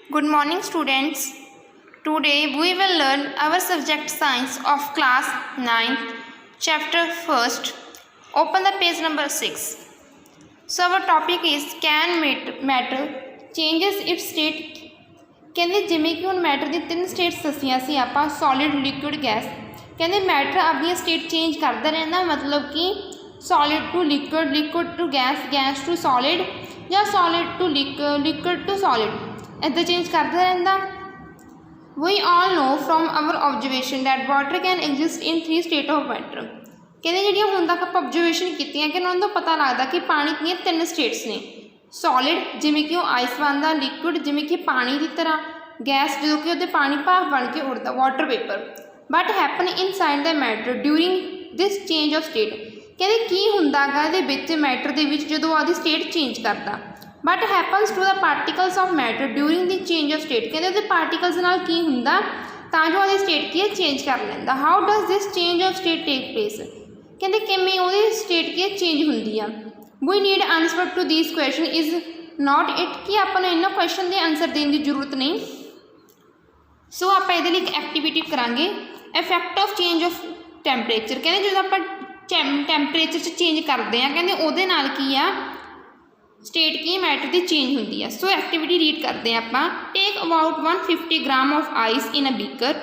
Good morning, students. Today we will learn our subject science of class 9th, chapter 1st. Open the page number 6. So our topic is can matter changes its state. ਕਹਿੰਦੇ ਜਿਵੇਂ ਕਿ ਹੁਣ matter ਦੀ ਤਿੰਨ status ਦੱਸੀਆਂ ਸੀ ਆਪਾਂ solid liquid gas ਕਹਿੰਦੇ matter ਆਪਣੀ ਸਟੇਟ ਚੇਂਜ ਕਰਦਾ ਰਹਿੰਦਾ ਮਤਲਬ ਕਿ solid to liquid liquid to gas gas to solid ਜਾਂ solid to liquid to solid ਇੱਦਾਂ ਚੇਂਜ ਕਰਦਾ ਰਹਿੰਦਾ we all know from our observation that water can exist in 3 state of matter ਕਹਿੰਦੇ ਜਿਹੜੀਆਂ ਹੁਣ ਤੱਕ ਆਪਾਂ ਆਬਜ਼ਰਵੇਸ਼ਨ ਕੀਤੀਆਂ ਕਿ ਉਹਨਾਂ ਤੋਂ ਪਤਾ ਲੱਗਦਾ ਕਿ ਪਾਣੀ ਦੀਆਂ ਤਿੰਨ ਸਟੇਟਸ ਨੇ ਸੋਲਿਡ ਜਿਵੇਂ ਕਿ ਉਹ ਆਈਸ ਬਣਦਾ ਲਿਕੁਇਡ ਜਿਵੇਂ ਕਿ ਪਾਣੀ ਦੀ ਤਰ੍ਹਾਂ ਗੈਸ ਜਦੋਂ ਕਿ ਉਹਦੇ ਪਾਣੀ ਭਾਫ ਬਣ ਕੇ ਉੱਡਦਾ water paper but happen inside the matter during this change of state ਕਹਿੰਦੇ ਕੀ ਹੁੰਦਾ ਗਾ ਇਹਦੇ ਵਿੱਚ ਮੈਟਰ ਦੇ ਵਿੱਚ ਜਦੋਂ ਉਹਦੀ ਸਟੇਟ ਚੇਂਜ ਕਰਦਾ but happens to the particles of matter during the change of state ਕਹਿੰਦੇ ਉਹਦੇ ਪਾਰਟੀਕਲਸ ਨਾਲ ਕੀ ਹੁੰਦਾ ਤਾਂ ਜੋ ਉਹਦੀ ਸਟੇਟ ਕੀ ਹੈ ਚੇਂਜ ਕਰ ਲੈਂਦਾ how does this change of state take place ਕਹਿੰਦੇ ਕਿਵੇਂ ਉਹਦੀ ਸਟੇਟ ਕੀ ਹੈ ਚੇਂਜ ਹੁੰਦੀ ਆ we need answer to this question is note it ਕਿ ਆਪਾਂ ਨੂੰ ਇਹਨਾਂ ਕੁਐਸਚਨ ਦੇ ਆਨਸਰ ਦੇਣ ਦੀ ਜ਼ਰੂਰਤ ਨਹੀਂ ਸੋ ਆਪਾਂ ਇਹਦੇ ਲਈ ਇੱਕ ਐਕਟੀਵਿਟੀ ਕਰਾਂਗੇ effect of change of temperature ਕਹਿੰਦੇ ਜਦੋਂ ਆਪਾਂ ਟੈਂਪਰੇਚਰ 'ਚ ਚੇਂਜ ਕਰਦੇ ਹਾਂ ਕਹਿੰਦੇ ਉਹਦੇ ਨਾਲ ਕੀ ਆ ਸਟੇਟ ਕੀ ਮੈਟਰ ਦੀ ਚੇਂਜ ਹੁੰਦੀ ਆ ਸੋ ਐਕਟੀਵਿਟੀ ਰੀਡ ਕਰਦੇ ਹਾਂ ਆਪਾਂ take about 150 gram of ice in a beaker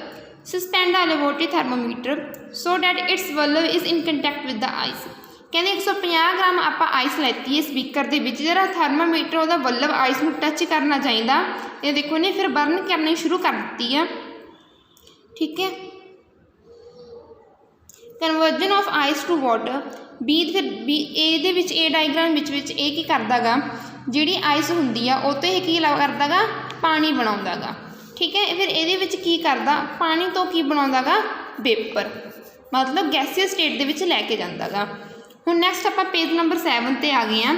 suspend a laboratory thermometer so that its ਵਲਵ is in contact with the ice ਕਹਿੰਦੇ 150 ਗ੍ਰਾਮ ਆਪਾਂ ਆਈਸ ਲੈਤੀ ਇਸ ਬੀਕਰ ਦੇ ਵਿੱਚ ਜਿਹੜਾ ਥਰਮਾਮੀਟਰ ਉਹਦਾ ਵੱਲਭ ਆਈਸ ਨੂੰ ਟੱਚ ਕਰਨਾ ਚਾਹੀਦਾ ਇਹ ਦੇਖੋ ਨੇ ਫਿਰ ਬਰਨ ਕਰਨੀ ਸ਼ੁਰੂ ਕਰ ਦਿੱਤੀ ਆ ਠੀਕ ਹੈ conversion of ice to water ਫਿਰ ਇਹਦੇ ਵਿੱਚ ਇਹ ਡਾਇਗਰਾਮ ਵਿੱਚ ਇਹ ਕੀ ਕਰਦਾ ਗਾ ਜਿਹੜੀ ਆਈਸ ਹੁੰਦੀ ਆ ਉਹ 'ਤੇ ਇਹ ਕੀ ਕਰਦਾ ਗਾ ਪਾਣੀ ਬਣਾਉਂਦਾ ਗਾ ਠੀਕ ਹੈ ਫਿਰ ਇਹਦੇ ਵਿੱਚ ਕੀ ਕਰਦਾ ਪਾਣੀ ਤੋਂ ਕੀ ਬਣਾਉਂਦਾ ਗਾ ਵੇਪਰ ਮਤਲਬ ਗੈਸੀਅਸ ਸਟੇਟ ਦੇ ਵਿੱਚ ਲੈ ਕੇ ਜਾਂਦਾ ਗਾ ਹੁਣ ਨੈਕਸਟ ਆਪਾਂ ਪੇਜ ਨੰਬਰ 7 ਤੇ ਆ ਗਏ ਹਾਂ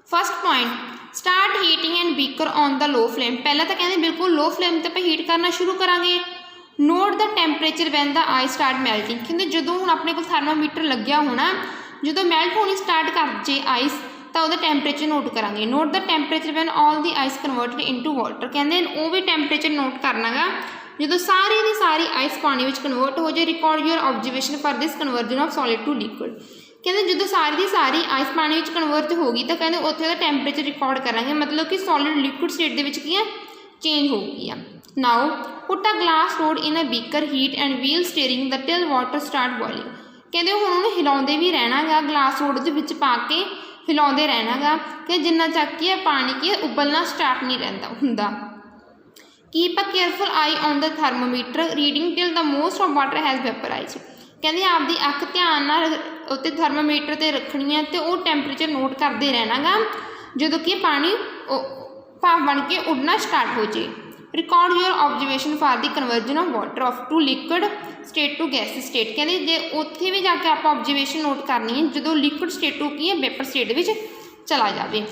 first point start heating and beaker on the low flame ਪਹਿਲਾਂ ਤਾਂ ਕਹਿੰਦੇ ਬਿਲਕੁਲ ਲੋ ਫਲੇਮ 'ਤੇ ਆਪਾਂ ਹੀਟ ਕਰਨਾ ਸ਼ੁਰੂ ਕਰਾਂਗੇ ਨੋਟ ਦਾ ਟੈਂਪਰੇਚਰ ਵੈਨ ਦਾ ਆਈਸ ਸਟਾਰਟ ਮੈਲਟਿੰਗ ਕਹਿੰਦੇ ਜਦੋਂ ਹੁਣ ਆਪਣੇ ਕੋਲ ਥਰਮਾਮੀਟਰ ਲੱਗਿਆ ਹੋਣਾ ਜਦੋਂ ਮੈਲਟ ਹੋਣੀ ਸਟਾਰਟ ਕਰ ਜੇ ਆਈਸ ਤਾਂ ਉਹਦਾ ਟੈਂਪਰੇਚਰ ਨੋਟ ਕਰਾਂਗੇ ਨੋਟ ਦਾ ਟੈਂਪਰੇਚਰ ਵੈਨ ਆਲ ਦੀ ਆਈਸ ਕਨਵਰਟਡ ਇਨਟੂ ਵਾਟਰ ਕਹਿੰਦੇ ਉਹ ਵੀ ਟੈਂਪਰੇਚਰ ਨੋਟ ਕਰਨਾ ਗਾ ਜਦੋਂ ਸਾਰੀ ਦੀ ਸਾਰੀ ਆਈਸ ਪਾਣੀ ਵਿੱਚ ਕਨਵਰਟ ਹੋ ਜਾਏ record your observation for this conversion of solid to liquid ਕਹਿੰਦੇ ਜਦੋਂ ਸਾਰੀ ਦੀ ਸਾਰੀ ਆਈਸ ਪਾਣੀ ਵਿੱਚ ਕਨਵਰਟ ਹੋ ਗਈ ਤਾਂ ਕਹਿੰਦੇ ਉੱਥੇ ਦਾ ਟੈਂਪਰੇਚਰ ਰਿਕਾਰਡ ਕਰਾਂਗੇ ਮਤਲਬ ਕਿ ਸੋਲਿਡ ਲਿਕੁਇਡ ਸਟੇਟ ਦੇ ਵਿੱਚ ਕੀ ਆ ਚੇਂਜ ਹੋ ਗਈ ਆ now put a glass rod in a beaker heat and while stirring the till water start boiling ਕਹਿੰਦੇ ਹੁਣ ਉਹਨੂੰ ਹਿਲਾਉਂਦੇ ਵੀ ਰਹਿਣਾ ਗਾ ਗਲਾਸ ਰੋਡ ਦੇ ਵਿੱਚ ਪਾ ਕੇ ਹਿਲਾਉਂਦੇ ਰਹਿਣਾ ਗਾ ਕਿ ਜਿੰਨਾ ਚੱਕ ਕੀ ਹੈ ਪਾਣੀ ਕੀ ਉਬਲਣਾ ਸਟਾਰਟ ਨਹੀਂ ਰਹਿੰਦਾ ਹੁੰਦਾ keep a careful eye on the thermometer reading till the most of water has vaporised ਕਹਿੰਦੇ ਆਪਦੀ ਅੱਖ ਧਿਆਨ ਨਾਲ ਉੱਤੇ ਥਰਮਾਮੀਟਰ 'ਤੇ ਰੱਖਣੀ ਹੈ ਅਤੇ ਉਹ ਟੈਂਪਰੇਚਰ ਨੋਟ ਕਰਦੇ ਰਹਿਣਾ ਗਾ ਜਦੋਂ ਕਿ ਪਾਣੀ ਭਾਫ ਬਣ ਕੇ ਉੱਡਣਾ ਸਟਾਰਟ ਹੋ ਜੇ record your observation for the conversion of water of to liquid state to gas state ਕਹਿੰਦੇ ਜੇ ਉੱਥੇ ਵੀ ਜਾ ਕੇ ਆਪਾਂ ਆਬਜ਼ਰਵੇਸ਼ਨ ਨੋਟ ਕਰਨੀ ਹੈ ਜਦੋਂ ਲਿਕੁਇਡ ਸਟੇਟ ਟੂ ਕੀ ਹੈ ਵੇਪਰ ਸਟੇਟ ਵਿੱਚ ਚਲਾ ਜਾਵੇ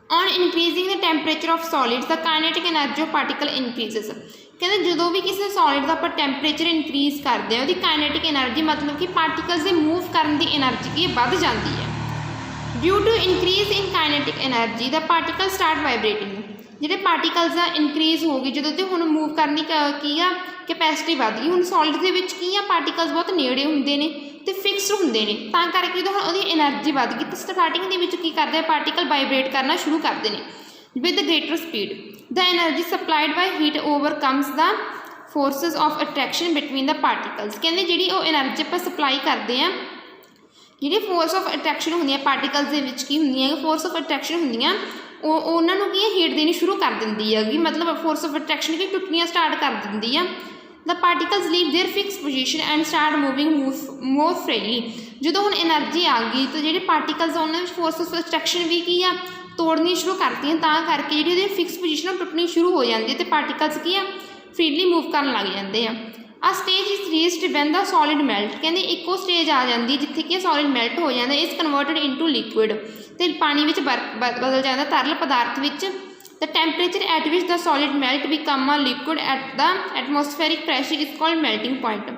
on increasing the temperature of solids the kinetic energy of particle increases ਕਹਿੰਦੇ ਜਦੋਂ ਵੀ ਕਿਸੇ ਸੋਲਿਡ ਦਾ ਆਪਾਂ ਟੈਂਪਰੇਚਰ ਇਨਕਰੀਜ਼ ਕਰਦੇ ਹਾਂ ਉਹਦੀ ਕਾਈਨੈਟਿਕ ਐਨਰਜੀ ਮਤਲਬ ਕਿ ਪਾਰਟੀਕਲਸ ਦੇ ਮੂਵ ਕਰਨ ਦੀ ਐਨਰਜੀ ਕੀ ਵੱਧ ਜਾਂਦੀ ਹੈ due to increase in kinetic energy the particle start vibrating ਜਿਹੜੇ ਪਾਰਟੀਕਲਸ ਦਾ ਇਨਕਰੀਜ਼ ਹੋ ਗਈ ਜਦੋਂ ਤੇ ਹੁਣ ਮੂਵ ਕਰਨ ਦੀ ਕੀ ਆ ਕੈਪੈਸਿਟੀ ਵੱਧ ਗਈ ਹੁਣ ਸੋਲਿਡ ਦੇ ਵਿੱਚ ਕੀ ਆ ਪਾਰਟੀਕਲਸ ਬਹੁਤ ਨੇੜੇ ਹੁੰਦੇ ਨੇ ਅਤੇ ਫਿਕਸਡ ਹੁੰਦੇ ਨੇ ਤਾਂ ਕਰਕੇ ਜਦੋਂ ਹੁਣ ਉਹਦੀ ਐਨਰਜੀ ਵੱਧ ਗਈ ਤਾਂ ਸਟਾਰਟਿੰਗ ਦੇ ਵਿੱਚ ਕੀ ਕਰਦੇ ਆ ਪਾਰਟੀਕਲ ਵਾਈਬ੍ਰੇਟ ਕਰਨਾ ਸ਼ੁਰੂ ਕਰਦੇ ਨੇ with greater speed the energy supplied by heat overcomes the forces of attraction between the particles ਕਹਿੰਦੇ ਜਿਹੜੀ ਉਹ ਐਨਰਜੀ ਆਪਾਂ ਸਪਲਾਈ ਕਰਦੇ ਆ ਜਿਹੜੀ ਫੋਰਸ ਆਫ ਅਟਰੈਕਸ਼ਨ ਹੁੰਦੀਆਂ ਪਾਰਟੀਕਲਸ ਦੇ ਵਿੱਚ ਕੀ ਹੁੰਦੀਆਂ ਫੋਰਸ ਆਫ ਅਟਰੈਕਸ਼ਨ ਹੁੰਦੀਆਂ ਉਹ ਉਹਨਾਂ ਨੂੰ ਕੀ ਹੈ ਹੀਟ ਦੇਣੀ ਸ਼ੁਰੂ ਕਰ ਦਿੰਦੀ ਹੈਗੀ ਮਤਲਬ ਫੋਰਸ ਆਫ ਅਟਰੈਕਸ਼ਨ ਕੀ ਟੁੱਟਣੀਆਂ ਸਟਾਰਟ ਕਰ ਦਿੰਦੀ ਆ the particles leave their fixed position and start moving more freely ਜਦੋਂ ਹੁਣ ਐਨਰਜੀ ਆ ਗਈ ਤਾਂ ਜਿਹੜੇ ਪਾਰਟੀਕਲਸ ਉਹਨਾਂ ਵਿੱਚ ਫੋਰਸ ਆਫ ਅਟਰੈਕਸ਼ਨ ਵੀ ਕੀ ਆ ਤੋੜਨੀ ਸ਼ੁਰੂ ਕਰਤੀਆਂ ਤਾਂ ਕਰਕੇ ਜਿਹੜੀ ਉਹਦੀ ਫਿਕਸ ਪੋਜੀਸ਼ਨ ਟੁੱਟਣੀ ਸ਼ੁਰੂ ਹੋ ਜਾਂਦੀ ਹੈ ਅਤੇ ਪਾਰਟੀਕਲਸ ਕੀ ਆ ਫਰੀਲੀ ਮੂਵ ਕਰਨ ਲੱਗ ਜਾਂਦੇ ਆ stage is reached when the solid melt ਕਹਿੰਦੇ ਇੱਕੋ ਸਟੇਜ ਆ ਜਾਂਦੀ ਜਿੱਥੇ ਕਿ ਸੋਲਿਡ ਮੈਲਟ ਹੋ ਜਾਂਦਾ ਇਜ਼ ਕਨਵਰਟਡ ਇਨਟੂ ਲਿਕੁਇਡ ਅਤੇ ਪਾਣੀ ਵਿੱਚ ਬਦਲ ਜਾਂਦਾ ਤਰਲ ਪਦਾਰਥ ਵਿੱਚ the temperature at which the solid melt become a liquid at the atmospheric pressure is called melting point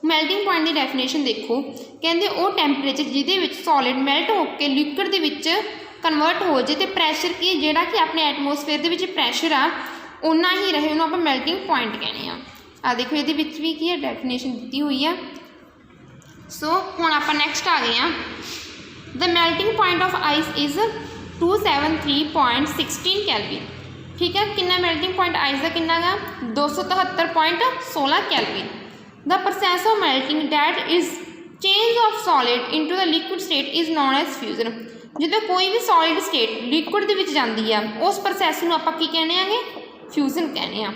melting point ਦੀ ਡੈਫੀਨੇਸ਼ਨ ਦੇਖੋ ਕਹਿੰਦੇ ਉਹ ਟੈਂਪਰੇਚਰ ਜਿਹਦੇ ਵਿੱਚ ਸੋਲਿਡ ਮੈਲਟ ਹੋ ਕੇ ਲਿਕੁਇਡ ਦੇ ਵਿੱਚ ਕਨਵਰਟ ਹੋ ਜੇ, तो ਪ੍ਰੈਸ਼ਰ ਕੀ ਜਿਹੜਾ ਕਿ ਆਪਣੇ ਐਟਮੋਸਫੇਅਰ ਦੇ ਵਿੱਚ ਪ੍ਰੈਸ਼ਰ ਆ ਉਨਾ ਹੀ ਰਹੇ, ਉਹਨੂੰ ਆਪਾਂ ਮੈਲਟਿੰਗ ਪੁਆਇੰਟ ਕਹਿੰਦੇ ਆ ਦੇਖੋ ਇਹਦੇ ਵਿੱਚ ਵੀ ਕੀ ਹੈ ਡੈਫੀਨੇਸ਼ਨ ਦਿੱਤੀ ਹੋਈ ਆ। ਸੋ ਹੁਣ ਆਪਾਂ ਨੈਕਸਟ ਆ ਗਏ ਆ, the melting point of ice is 273.16 kelvin. ठीक है, कितना मेल्टिंग पॉइंट आइस का कितना गा 273.16 kelvin. The process of melting that is change of solid into the liquid state is known as fusion. जो कोई भी सॉलिड स्टेट लिक्विड के विच जाती है उस प्रोसैस नूं आपां की कहने आगे फ्यूजन कहने आ।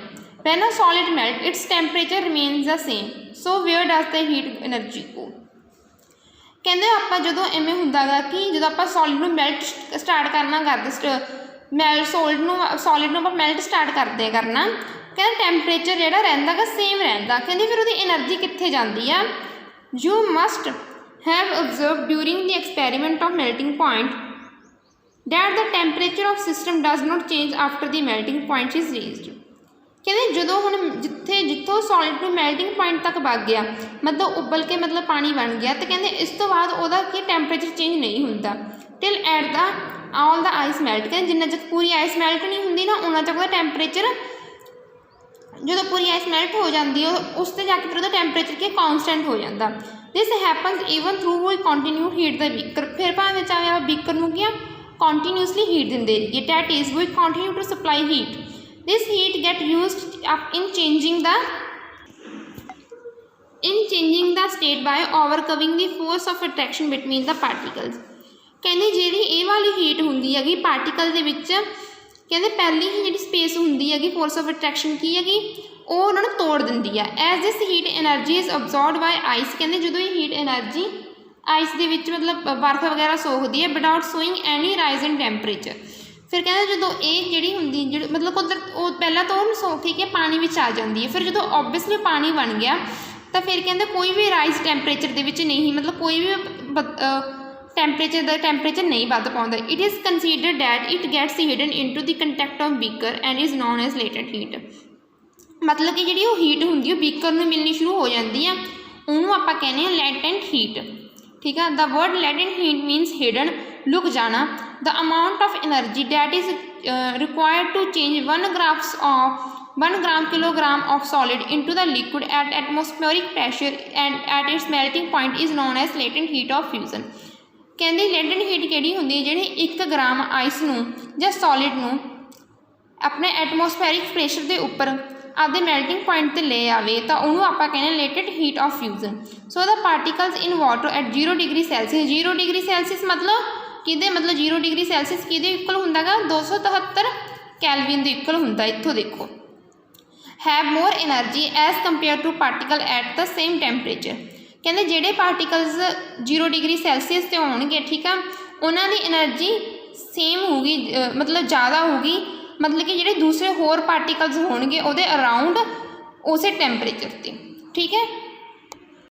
When a solid melt its temperature remains the same, so where does the heat energy go. कहते आपां जदों इवें हुंदा गा कि जदों आपां सॉलिड नूं मेल्ट स्टार्ट करना करदे सॉलिड नूं मैल्ट स्टार्ट करते करना, कहते टैंपरेचर जिहड़ा रहिंदा गा सेम रहिंदा। कहते फिर उहदी एनर्जी कित्थे जांदी आ, you must have observe during the experiment of melting point that the temperature of system does not change after the melting point is reached. कहते जदों हुण जिथों सॉलिड नूं मेल्टिंग पॉइंट तक वग गया, मतलब उबल के मतलब पानी बन गया, तो कहते इस तो बाद उहदा की टैंपरेचर चेंज नहीं हुंदा till at the all the ice melt. कहते जिन्ना तक पूरी आइस मेल्ट नहीं होंगी ना उन्ना तक वह टैंपरेचर, जो पूरी आइस मेल्ट हो जाती है उस ते जाके फिर वह टैंपरेचर के कॉन्सटेंट हो जाता। This happens even through we continue heat the beaker. फिर भावें चाहे आप बीकर नूं क्या कॉन्टीन्यूसली हीट दिंदे रहिए, that is we continue to supply heat. This heat get used up in changing the state by overcoming the force of attraction between the particles. कहते जी ये वाली हीट होंगी हैगी पार्टिकल के विच, कहते पहली ही जी स्पेस होंगी हैगी फोर्स ऑफ अट्रैक्शन की हैगी वो उन्होंने तोड़ दिंदी है। As this heat energy is absorb by ice. कहते जो ये हीट एनर्जी आइस के विच मतलब बर्फ वगैरह सोखती है without showing any rise in temperature. फिर कहते जो ये जी होंगी मतलब कुदरत वो पहला तो सोख के पानी में आ जाती है, फिर जो ओबवियसली पानी बन गया तो फिर कहते कोई भी राइज टैंपरेचर के नहीं, मतलब कोई भी टैंपरेचर नहीं बढ़ पाता। It is considered that it gets hidden into the contact of beaker and is known as latent heat. मतलब कि जी हीट होंगी बीकर में मिलनी शुरू हो जाती है, उन्होंने आप कहने लेटेंट हीट। ठीक है, the word latent heat means hidden लुक जाना। The amount of energy that is required to change 1 gram kilogram of solid into the liquid at atmospheric pressure and at its melting point is known as latent heat of fusion. कहते latent heat किहड़ी हुंदी है, जिहड़ी 1 gram ice नूं जां solid नूं अपने atmospheric pressure के उपर आपके मेल्टिंग पॉइंट ते ले आवे तो उन्होंने आप कहने latent heat of fusion. So the particles in water at 0 degree Celsius, 0 degree Celsius मतलब कि 0 डिग्री सैल्सियस कि इक्वल हुंदा गा 273 कैलविन के इक्वल हुंदा। इत्थों देखो have more energy as compare to particle at the same temperature. कहते जेडे पार्टिकल्स 0 डिग्री सैल्सियस से होंगे, ठीक है, उन्होंने एनर्जी सेम होगी, मतलब ज़्यादा होगी, मतलब कि जो दूसरे होर पार्टिकल्स होंगे वो अराउंड उस टैंपरेचर से। ठीक है,